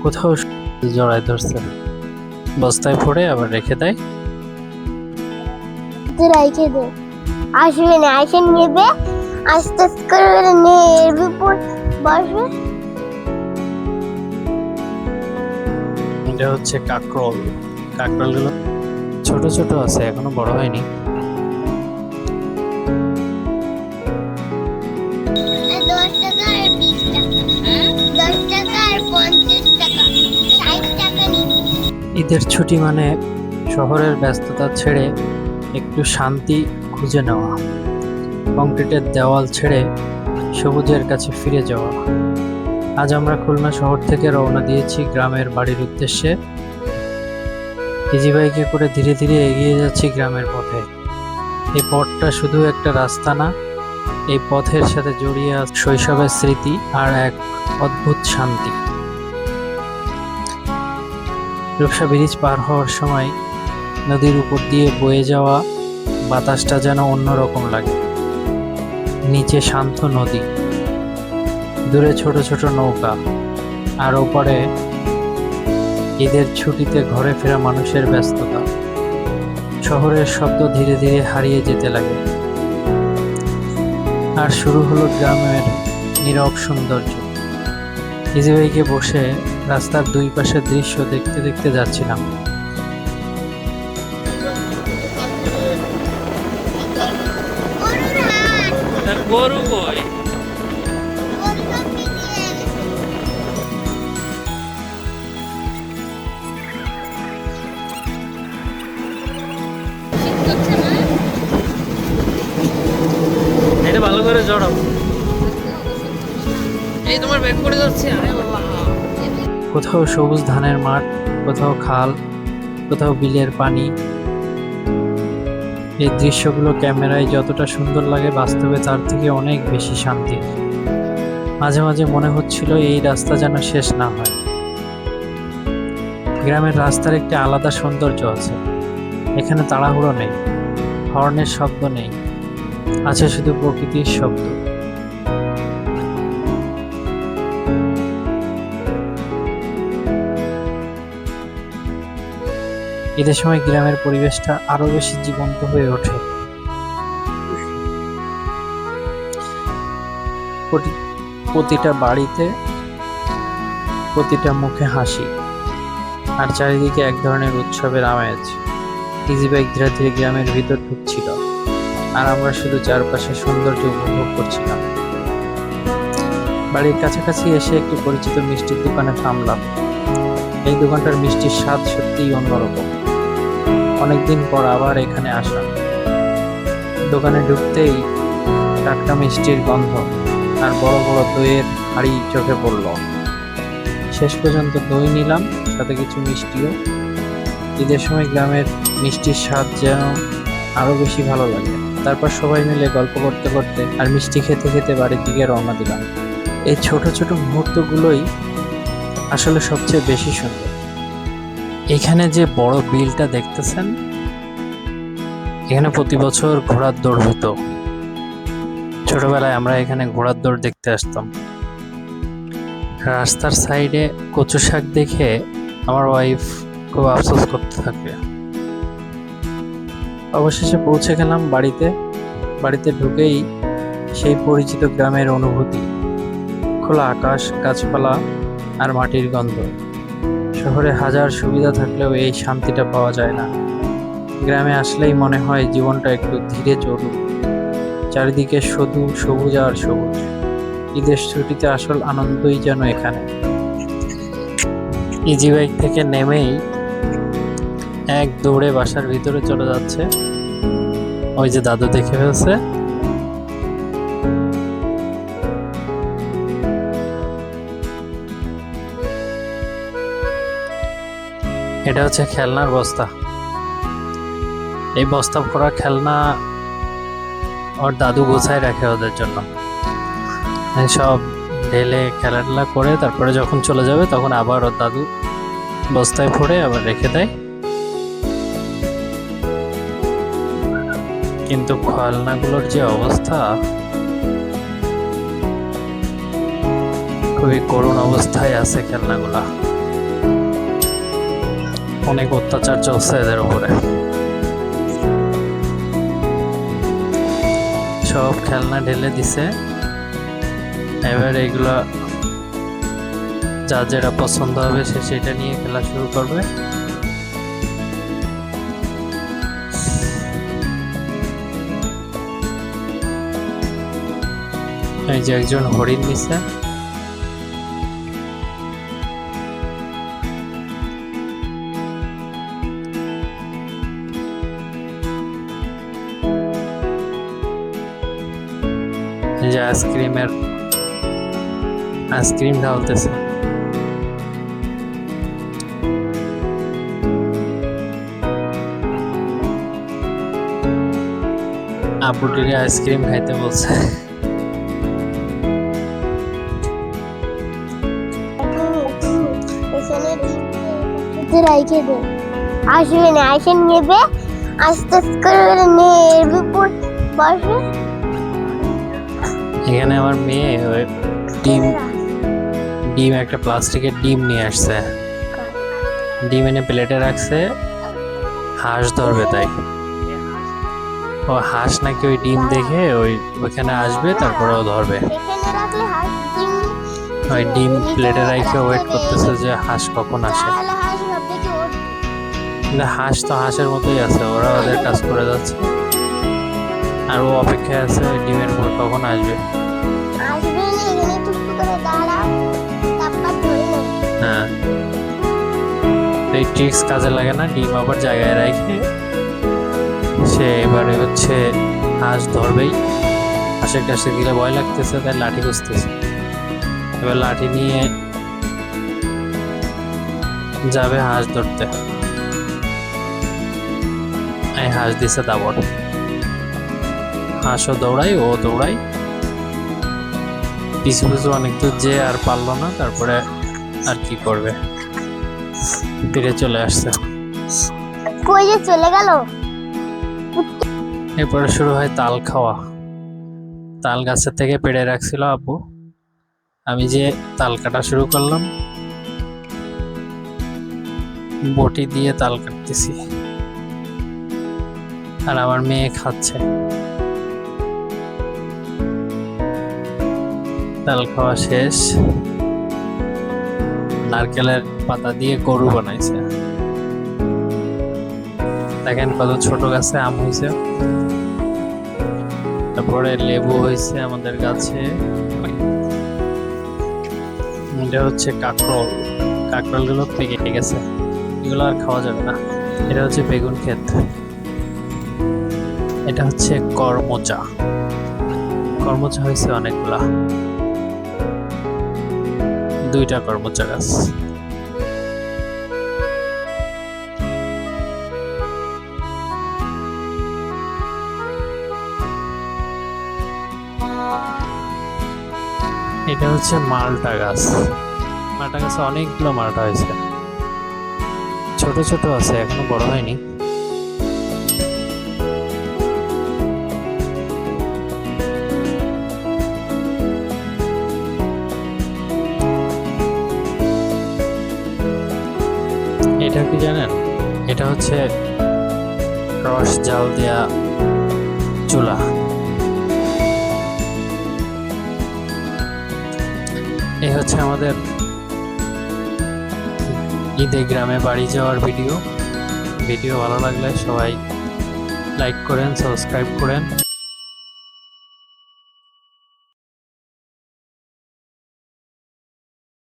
কোথাও জড়ায় ধরছে, বস্তায় ভরে আবার রেখে দেয়। রেখে দে, আসবে না, আসে নেবে, আস্তে আস্তে করে নিয়ে এর উপর বসবে। এটা হচ্ছে কাকরোল। কাকরোলগুলো ছোট ছোট আছে, এখনো বড় হয়নি। 10 টাকা আর 20 টাকা, 10 টাকা আর 50 টাকা, 60 টাকা নিবি। ঈদের ছুটি মানে শহরের ব্যস্ততা ছেড়ে একটু শান্তি খুঁজে নেওয়া, কংক্রিটের দেওয়াল ছেড়ে সবুজের কাছে ফিরে যাওয়া। আজ আমরা খুলনা শহর থেকে রওনা দিয়েছি গ্রামের বাড়ির উদ্দেশ্যে। ইজি বাইকে করে ধীরে ধীরে এগিয়ে যাচ্ছি গ্রামের পথে। এই পথটা শুধু একটা রাস্তা না, এই পথের সাথে জড়িয়ে আছে শৈশবের স্মৃতি আর এক অদ্ভুত শান্তি। রূপসা ব্রিজ পার হওয়ার সময় নদীর উপর দিয়ে বয়ে যাওয়া বাতাসটা যেন অন্যরকম লাগে। নিচে শান্ত নদী, দূরে ছোট ছোট নৌকা, আর ওপারে ঈদের ছুটিতে ঘরে ফেরা মানুষের ব্যস্ততা। শহরের শব্দ ধীরে ধীরে হারিয়ে যেতে লাগে, আর শুরু হলো গ্রামের নীরব সৌন্দর্য। ইজি বাইকে বসে রাস্তার দুই পাশের দৃশ্য দেখতে দেখতে যাচ্ছিলাম। গরু কই? এটা ভালো করে জড়াও। এই তোমার ব্যাগ পড়ে যাচ্ছে। কোথাও সবুজ ধানের মাঠ, কোথাও খাল, কোথাও বিলের পানি। এই দৃশ্যগুলো ক্যামেরায় যতটা সুন্দর লাগে, বাস্তবে তার থেকে অনেক বেশি শান্তি। মাঝে মাঝে মনে হচ্ছিল এই রাস্তা যেন শেষ না হয়। গ্রামের রাস্তার একটি আলাদা সৌন্দর্য আছে। এখানে তাড়াহুড়ো নেই, হর্নের শব্দ নেই, আছে শুধু প্রকৃতির শব্দ। ঈদের সময় গ্রামের পরিবেশটা আরো বেশি জীবন্ত হয়ে ওঠে। প্রতিটা বাড়িতে, প্রতিটা মুখে হাসি, আর চারিদিকে এক ধরনের উৎসবের আমেজ। ইজি বাইক ধীরে ধীরে গ্রামের ভিতর ঢুকছিল, আর আমরা শুধু চারপাশে সৌন্দর্য উপভোগ করছিলাম। বাড়ির কাছাকাছি এসে একটি পরিচিত মিষ্টির দোকানে থামলাম। এই দোকানটার মিষ্টির স্বাদ সত্যিই অন্যরকম। অনেকদিন পর আবার এখানে আসা। দোকানে ঢুকতেই টাটকা মিষ্টির গন্ধ আর বড় বড় দইয়ের হাঁড়ি চোখে পড়ল। শেষ পর্যন্ত দই নিলাম, সাথে কিছু মিষ্টিও। ঈদের সময় গ্রামের মিষ্টির স্বাদ যেন আরো বেশি ভালো লাগে। তারপর সবাই মিলে গল্প করতে করতে আর মিষ্টি খেতে খেতে বাড়ির দিকে রওনা দিলাম। এই ছোট ছোট মুহূর্তগুলোই আসলে সবচেয়ে বেশি সুন্দর। এখানে যে বড় বিলটা দেখতেছেন, এখানে প্রতি বছর ঘোড়ার দৌড় হতো। ছোটবেলায় আমরা এখানে ঘোড়ার দৌড় দেখতে আসতাম। রাস্তার সাইডে কচু শাক দেখে আমার ওয়াইফ খুব আফসোস করতে থাকে। অবশেষে পৌঁছে গেলাম বাড়িতে। বাড়িতে ঢুকেই সেই পরিচিত গ্রামের অনুভূতি, খোলা আকাশ, গাছপালা আর মাটির গন্ধ। শহরে হাজার সুবিধা থাকলেও এই শান্তিটা পাওয়া যায় না। গ্রামে আসলেই মনে হয় জীবনটা একটু ধীরে চলুক, চারিদিকে শুধু সবুজ আর সবুজ। ঈদের ছুটিতে আসল আনন্দই যেন এখানে। ইজি বাইক থেকে নেমেই এক দৌড়ে বাসার ভিতরে চলে যাচ্ছে। ওই যে দাদু দেখে ফেলছে। এটা হচ্ছে খেলনার বস্তা। এই বস্তা ভরা খেলনা ওর দাদু গোছায় রাখে ওদের জন্য। সব ঢেলে খেলাধুলা করে তারপরে যখন চলে যাবে তখন আবার ওর দাদু বস্তায় ভরে আবার রেখে দেয়। কিন্তু খেলনাগুলোর যে অবস্থা, খুবই করুণ অবস্থায় আছে খেলনাগুলা। অনেক অত্যাচার চলছে এদের উপরে। সব খেলনা ঢেলে দিছে, এবার এগুলো যার যেটা পছন্দ হবে সে সেটা নিয়ে খেলা শুরু করবে। এই যে একজন হরিণ নিছে, এই যে আইসক্রিম ঢালতেছে। আপুটিরে আইসক্রিম খাইতে বলছে। রাইখে দে, আসবে না, আসে নেবে, আস্তে আস্তে করে নেবে উপর বসে। এখানে আমার মেয়ে ওই ডিম একটা প্লাস্টিকের ডিম নিয়ে আসছে, ডিম এনে প্লেটে রাখছে, হাঁস ধরবে তাই। ও হাঁস নাকি ওই ডিম দেখে ওইখানে আসবে, তারপরে ও ধরবে। এখানে রাখলে হাঁস ডিম, ওই ডিম প্লেটে রাখে ওয়েট করতেছে যে হাঁস কখন আসে। তাহলে হাঁস ভাববে কি ওর কিন্তু হাঁস তো হাঁসের মতোই আছে, ওরা ওদের কাজ করে যাচ্ছে, আর ও অপেক্ষায় আছে ডিমের পর কখন আসবে। আসবে না, এখানে টুকটুক করে দাঁড়াও, তারপর ধরে নেবে। হ্যাঁ, এই ট্রিক্স কাজে লাগে না, ডিম আবার জায়গায় রাখে সে এবারে হচ্ছে হাঁস ধরবেই। হাঁসের কাছে গেলে ভয় লাগতেছে, তাই লাঠি খুঁজতেছে। এবার লাঠি নিয়ে যাবে হাঁস ধরতে। এই হাঁস দিছে দাবড়, হাঁসও দৌড়াই, ও দৌড়াই, পিছু পিছু অনেক দূর যে আর পারলো না, তারপরে আর কি করবে, ফিরে চলে আসছে। কই যে চলে গেল। এরপরে শুরু হয় তাল খাওয়া। তাল গাছের থেকে পেড়ে রাখছিল আব্বু, আমি যে তাল কাটা শুরু করলাম, বটি দিয়ে তাল কাটতেছি, আর আমার মেয়ে খাচ্ছে। তাল খাওয়া শেষ, নারকেলের পাতা দিয়ে গরু বানাইছে। দেখেন কত ছোট গাছে আম হয়েছে, তারপরে লেবু হয়েছে আমাদের গাছে। এটা হচ্ছে কাঁকরোল, কাঁকরোলগুলো পেকে গেছে, এগুলো আর খাওয়া যাবে না। এটা হচ্ছে বেগুন ক্ষেত, এটা হচ্ছে করমচা, করমচা হয়েছে অনেকগুলা, 2টা করমচা গাছ। এটা হচ্ছে মালটা গাছ, মালটা গাছে অনেকগুলো মালটা হয়েছে, ছোট ছোট আছে, এখনো বড় হয়নি। এটা কি জানেন, এটা হচ্ছে রস জাল দেয়া চুলা। এই হচ্ছে আমাদের ঈদে গ্রামে বাড়ি যাওয়ার ভিডিও ভালো লাগলে সবাই লাইক করেন, সাবস্ক্রাইব করেন।